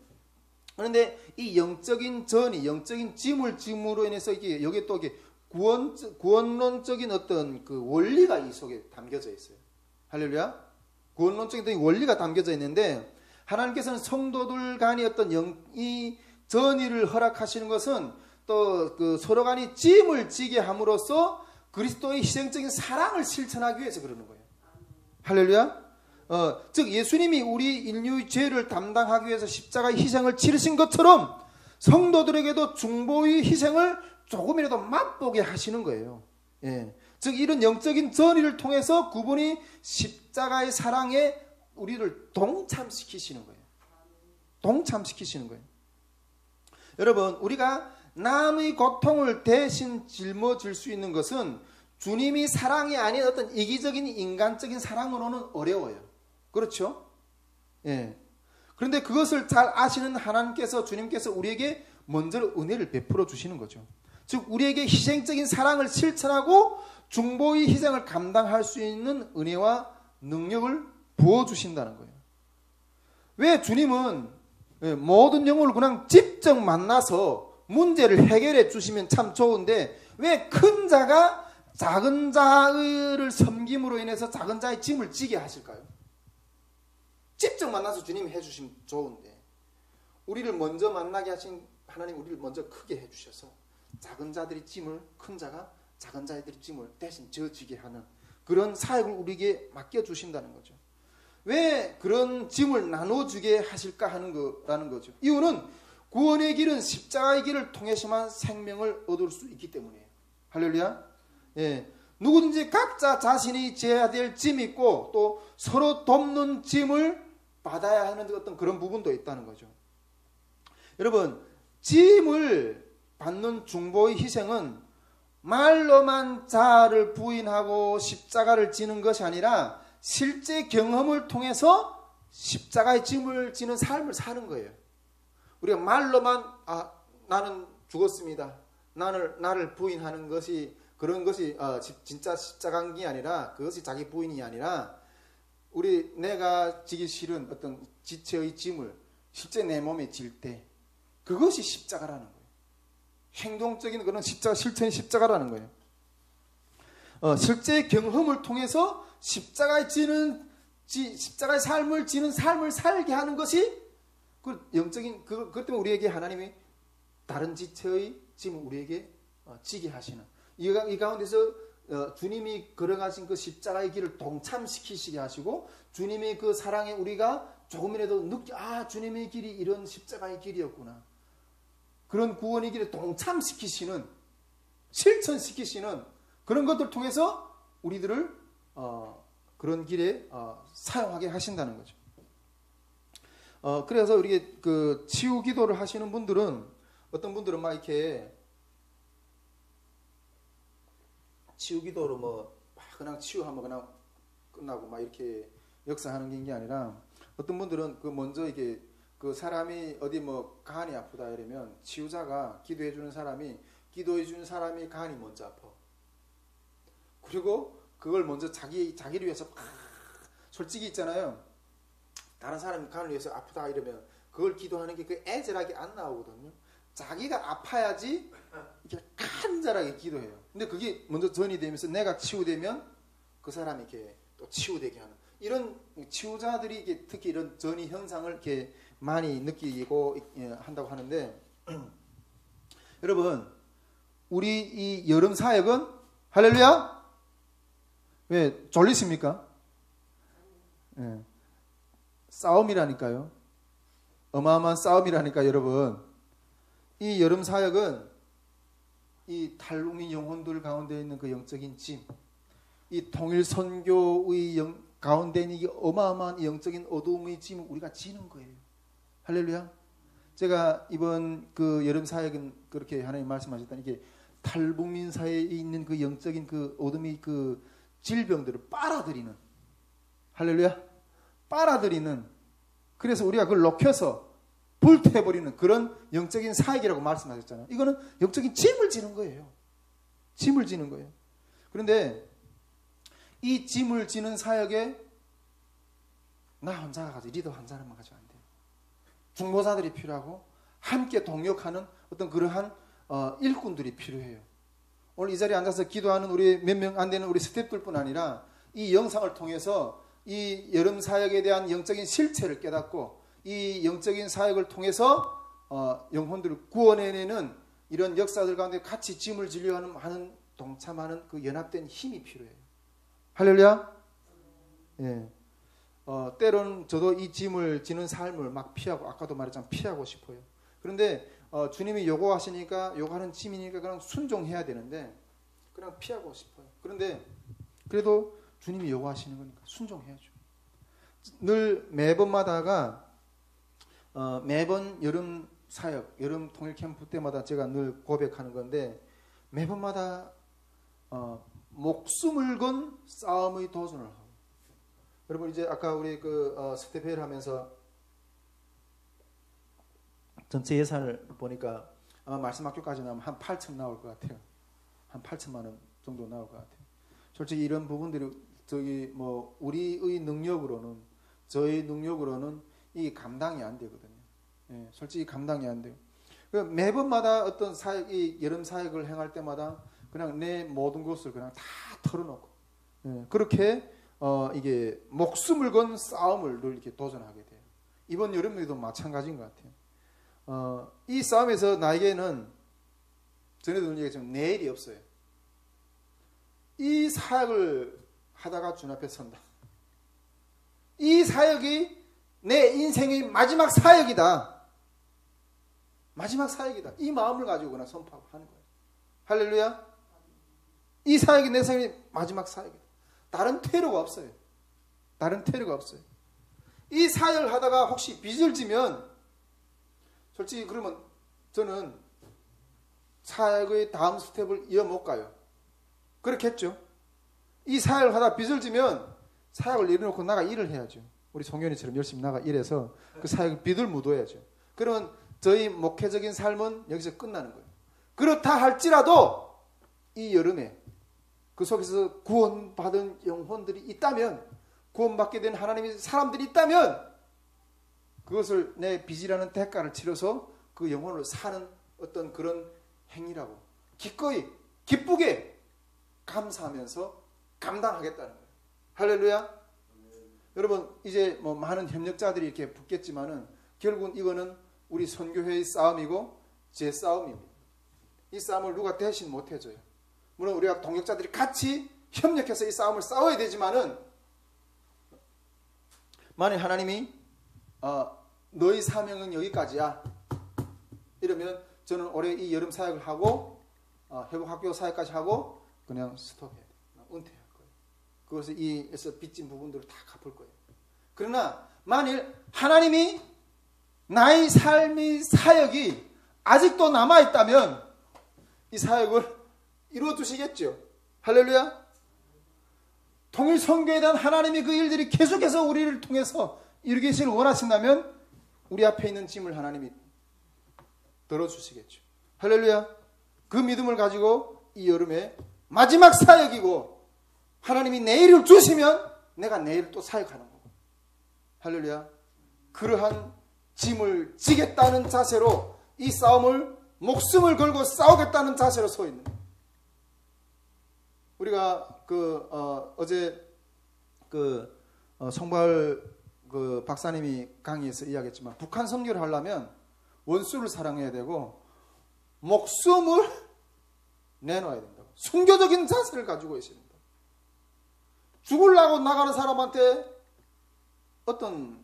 그런데 이 영적인 전이, 영적인 찜으로 인해서 여기에 또 이게 구원론적인 어떤 그 원리가 이 속에 담겨져 있어요. 할렐루야. 구원론적인 원리가 담겨져 있는데, 하나님께서는 성도들 간의 어떤 이 전의를 허락하시는 것은 또 그 서로 간이 찜을 지게 함으로써 그리스도의 희생적인 사랑을 실천하기 위해서 그러는 거예요. 할렐루야. 즉 예수님이 우리 인류의 죄를 담당하기 위해서 십자가의 희생을 치르신 것처럼 성도들에게도 중보의 희생을 조금이라도 맛보게 하시는 거예요. 예. 즉 이런 영적인 전의를 통해서 그분이 십자가의 사랑에 우리를 동참시키시는 거예요. 동참시키시는 거예요. 여러분, 우리가 남의 고통을 대신 짊어질 수 있는 것은 주님이 사랑이 아닌 어떤 이기적인 인간적인 사랑으로는 어려워요. 그렇죠? 예. 그런데 그것을 잘 아시는 하나님께서, 주님께서 우리에게 먼저 은혜를 베풀어 주시는 거죠. 즉 우리에게 희생적인 사랑을 실천하고 중보의 희생을 감당할 수 있는 은혜와 능력을 부어주신다는 거예요. 왜 주님은 모든 영혼을 그냥 직접 만나서 문제를 해결해 주시면 참 좋은데 왜 큰 자가 작은 자를 섬김으로 인해서 작은 자의 짐을 지게 하실까요? 직접 만나서 주님이 해주시면 좋은데 우리를 먼저 만나게 하신 하나님, 우리를 먼저 크게 해주셔서 작은 자들의 짐을 큰 자가 작은 자들의 짐을 대신 져지게 하는 그런 사역을 우리에게 맡겨주신다는 거죠. 왜 그런 짐을 나눠주게 하실까 하는 거라는 거죠. 이유는 구원의 길은 십자가의 길을 통해서만 생명을 얻을 수 있기 때문이에요. 할렐루야. 예. 누구든지 각자 자신이 져야 될 짐이 있고 또 서로 돕는 짐을 받아야 하는 어떤 그런 부분도 있다는 거죠. 여러분, 짐을 받는 중보의 희생은 말로만 자아를 부인하고 십자가를 지는 것이 아니라 실제 경험을 통해서 십자가의 짐을 지는 삶을 사는 거예요. 우리가 말로만 나는 죽었습니다. 나를 부인하는 것이 그런 것이 진짜 십자가인 게 아니라 그것이 자기 부인이 아니라 내가 지기 싫은 어떤 지체의 짐을 실제 내 몸에 질 때 그것이 십자가라는 거예요. 행동적인 그런 십자가, 실천이 십자가라는 거예요. 실제 경험을 통해서 십자가의 삶을 지는 삶을 살게 하는 것이 그 영적인 그것 때문에 우리에게 하나님이 다른 지체의 짐을 우리에게 지게 하시는 이 가운데서 주님이 걸어가신 그 십자가의 길을 동참시키시게 하시고 주님의 그 사랑에 우리가 조금이라도 주님의 길이 이런 십자가의 길이었구나. 그런 구원의 길에 동참시키시는 실천시키시는 그런 것들 통해서 우리들을 그런 길에 사용하게 하신다는 거죠. 그래서 우리 그 치유 기도를 하시는 분들은 어떤 분들은 막 이렇게 치유 기도로 뭐 그냥 치유하면 그냥 끝나고 막 이렇게 역사하는 게 아니라 어떤 분들은 그 먼저 이게 그 사람이 어디 뭐 간이 아프다 이러면 치유자가 기도해 주는 사람이 간이 먼저 아파. 그리고 그걸 먼저 자기를 위해서 솔직히 있잖아요. 다른 사람이 간을 위해서 아프다 이러면 그걸 기도하는 게 그 애절하게 안 나오거든요. 자기가 아파야지 이렇게 간절하게 기도해요. 근데 그게 먼저 전이 되면서 내가 치유되면 그 사람이 이렇게 또 치유되게 하는 이런 치유자들이 이게 특히 이런 전이 현상을 이렇게 많이 느끼고 한다고 하는데 여러분 우리 이 여름 사역은 할렐루야 왜 졸리십니까? 네. 싸움이라니까요. 어마어마한 싸움이라니까 여러분. 이 여름 사역은 이 탈북민 영혼들 가운데 있는 그 영적인 짐, 이 통일 선교의 가운데 있는 이 어마어마한 영적인 어두움의 짐을 우리가 지는 거예요. 할렐루야. 제가 이번 그 여름 사역은 그렇게 하나님 말씀하셨다니 이게 탈북민 사회에 있는 그 영적인 그 어둠의 그 질병들을 빨아들이는 할렐루야. 빨아들이는 그래서 우리가 그걸 녹여서 불태워버리는 그런 영적인 사역이라고 말씀하셨잖아요. 이거는 영적인 짐을 지는 거예요. 짐을 지는 거예요. 그런데 이 짐을 지는 사역에 나 혼자가 가지고 리더 한 사람만 가지고 안 돼요. 중보자들이 필요하고 함께 동역하는 어떤 그러한 일꾼들이 필요해요. 오늘 이 자리에 앉아서 기도하는 우리 몇 명 안 되는 우리 스태프들뿐 아니라 이 영상을 통해서 이 여름 사역에 대한 영적인 실체를 깨닫고 이 영적인 사역을 통해서 영혼들을 구원해내는 이런 역사들 가운데 같이 짐을 지려 하는 동참하는 그 연합된 힘이 필요해요. 할렐루야. 예. 때로는 저도 이 짐을 지는 삶을 막 피하고 아까도 말했지만 피하고 싶어요. 그런데 주님이 요구하시니까 요구하는 짐이니까 그냥 순종해야 되는데 그냥 피하고 싶어요. 그런데 그래도 주님이 요구하시는 거니까 순종해야죠. 늘 매번마다가 매번 여름 사역, 여름 통일 캠프 때마다 제가 늘 고백하는 건데 매번마다 목숨을 건 싸움의 도전을 하고 여러분 이제 아까 우리 그 스테페를 하면서 전체 예산을 보니까 아마 말씀 학교까지 나오면 한 8천 나올 것 같아요. 한 8천만 원 정도 나올 것 같아요. 솔직히 이런 부분들이 우리의 능력으로는 저희 능력으로는 이 감당이 안 되거든요. 예, 솔직히 감당이 안 돼요. 매번마다 어떤 사역, 이 여름 사역을 행할 때마다 그냥 내 모든 것을 그냥 다 털어놓고 그렇게 이게 목숨을 건 싸움을 늘 이렇게 도전하게 돼요. 이번 여름에도 마찬가지인 것 같아요. 이 싸움에서 나에게는 전에도 얘기했지만 내일이 없어요. 이 사역을 하다가 주 앞에 선다. 이 사역이 내 인생의 마지막 사역이다. 마지막 사역이다. 이 마음을 가지고 그냥 선포하고 하는 거예요. 할렐루야. 이 사역이 내 생의 마지막 사역이다. 다른 퇴로가 없어요. 다른 퇴로가 없어요. 이 사역을 하다가 혹시 빚을 지면 솔직히 그러면 저는 사역의 다음 스텝을 이어 못 가요. 그렇겠죠. 이 사역을 하다 빚을 지면 사역을 내려놓고 나가 일을 해야죠. 우리 송현이처럼 열심히 나가 일해서 그 사역을 빚을 묻어야죠. 그러면 저희 목회적인 삶은 여기서 끝나는 거예요. 그렇다 할지라도 이 여름에 그 속에서 구원받은 영혼들이 있다면 구원받게 된 하나님의 사람들이 있다면 그것을 내 빚이라는 대가를 치러서 그 영혼을 사는 어떤 그런 행위라고 기꺼이 기쁘게 감사하면서 감당하겠다는 거예요. 할렐루야. 여러분 이제 뭐 많은 협력자들이 이렇게 붙겠지만은 결국은 이거는 우리 선교회의 싸움이고 제 싸움입니다. 이 싸움을 누가 대신 못 해줘요. 물론 우리가 동역자들이 같이 협력해서 이 싸움을 싸워야 되지만은 만일 하나님이 너희 사명은 여기까지야 이러면 저는 올해 이 여름 사역을 하고 회복학교 사역까지 하고 그냥 스톱해야 돼요. 은퇴할 거예요. 그것을 이에서 빚진 부분들을 다 갚을 거예요. 그러나 만일 하나님이 나의 삶의 사역이 아직도 남아있다면 이 사역을 이루어 주시겠죠. 할렐루야. 통일 선교에 대한 하나님의 그 일들이 계속해서 우리를 통해서 이루게 하시길 원하신다면 우리 앞에 있는 짐을 하나님이 덜어주시겠죠. 할렐루야. 그 믿음을 가지고 이 여름에 마지막 사역이고 하나님이 내일을 주시면 내가 내일 또 사역하는 거고. 할렐루야. 그러한 짐을 지겠다는 자세로 이 싸움을 목숨을 걸고 싸우겠다는 자세로 서 있는 거예요. 우리가 어제 송발 박사님이 강의에서 이야기했지만 북한 선교를 하려면 원수를 사랑해야 되고 목숨을 내놔야 된다고. 순교적인 자세를 가지고 있어야 된다. 죽으려고 나가는 사람한테 어떤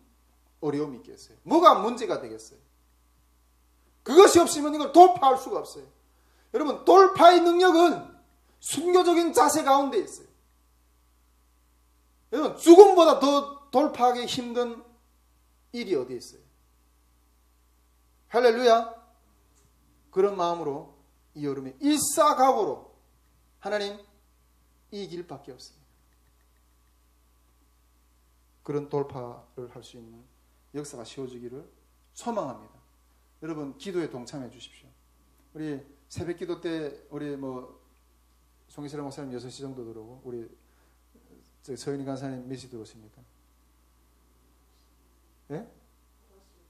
어려움이 있겠어요? 뭐가 문제가 되겠어요? 그것이 없으면 이걸 돌파할 수가 없어요. 여러분 돌파의 능력은 순교적인 자세 가운데 있어요. 여러분 죽음보다 더 돌파하기 힘든 일이 어디에 있어요? 할렐루야. 그런 마음으로 이 여름에 일사각오로 하나님 이 길밖에 없습니다. 그런 돌파를 할 수 있는 역사가 세워지기를 소망합니다. 여러분 기도에 동참해 주십시오. 우리 새벽 기도 때 우리 송희철 목사님 6시 정도 들어오고 우리 서인희 간사님 몇 시 들어오십니까? 예?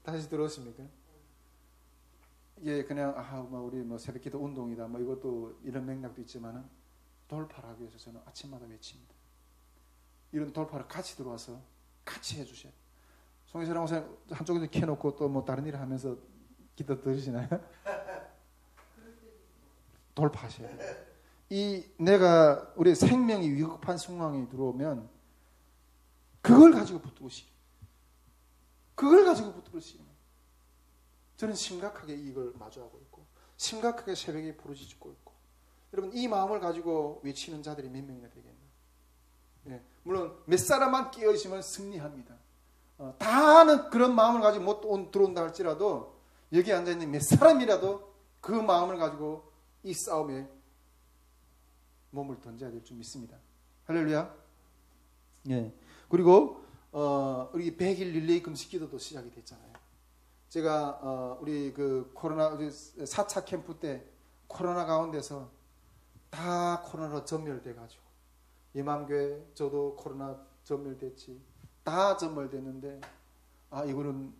5시 들어오십니까? 이게 그냥 우리 새벽 기도 운동이다 이것도 이런 맥락도 있지만은 돌파를 하기 위해서 저는 아침마다 외칩니다. 이런 돌파를 같이 들어와서 같이 해주셔요. 송희철 목사님 한쪽에서 켜놓고 또 다른 일을 하면서 기도 들으시나요? 돌파하셔야 돼요. 우리 생명이 위급한 상황이 들어오면 그걸 가지고 붙들고 싶어요. 저는 심각하게 이걸 마주하고 있고 심각하게 새벽에 부르짖고 있고 여러분 이 마음을 가지고 외치는 자들이 몇 명이나 되겠나. 예, 물론 몇 사람만 끼어있으면 승리합니다. 다는 그런 마음을 가지고 못 들어온다 할지라도 여기 앉아있는 몇 사람이라도 그 마음을 가지고 이 싸움에 몸을 던져야 될 줄 믿습니다. 할렐루야. 예. 그리고 우리 100일 릴레이 금식 기도도 시작이 됐잖아요. 제가 우리 코로나 4차 캠프 때 코로나 가운데서 다 코로나로 전멸돼 가지고 예맘교회 저도 코로나 전멸됐지. 다 전멸됐는데 이거는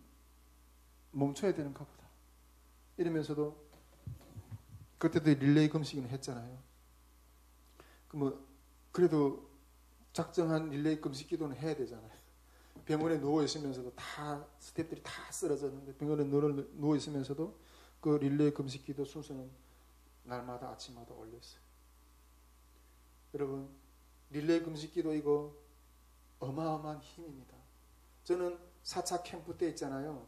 멈춰야 되는가 보다. 이러면서도 그때도 릴레이 금식은 했잖아요. 그래도 작정한 릴레이 금식 기도는 해야 되잖아요. 병원에 누워 있으면서도 다 스태프들이 다 쓰러졌는데 병원에 누워 있으면서도 그 릴레이 금식 기도 순서는 날마다 아침마다 올렸어요. 여러분 릴레이 금식 기도 이거 어마어마한 힘입니다. 저는 4차 캠프 때 있잖아요.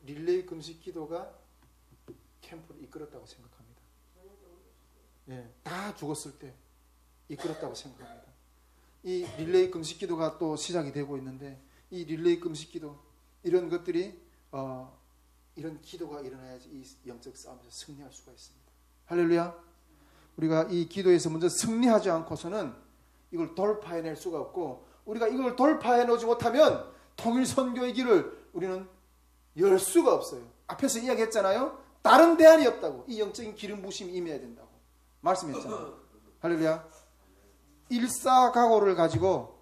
릴레이 금식 기도가 캠프를 이끌었다고 생각합니다. 예, 다 죽었을 때 이끌었다고 생각합니다. 이 릴레이 금식 기도가 또 시작이 되고 있는데 이 릴레이 금식 기도 이런 것들이 이런 기도가 일어나야지 이 영적 싸움에서 승리할 수가 있습니다. 할렐루야. 우리가 이 기도에서 먼저 승리하지 않고서는 이걸 돌파해낼 수가 없고 우리가 이걸 돌파해내지 못하면 통일선교의 길을 우리는 열 수가 없어요. 앞에서 이야기했잖아요. 다른 대안이 없다고. 이 영적인 기름 부심이 임해야 된다고 말씀했잖아요. 할렐루야. 일사각오를 가지고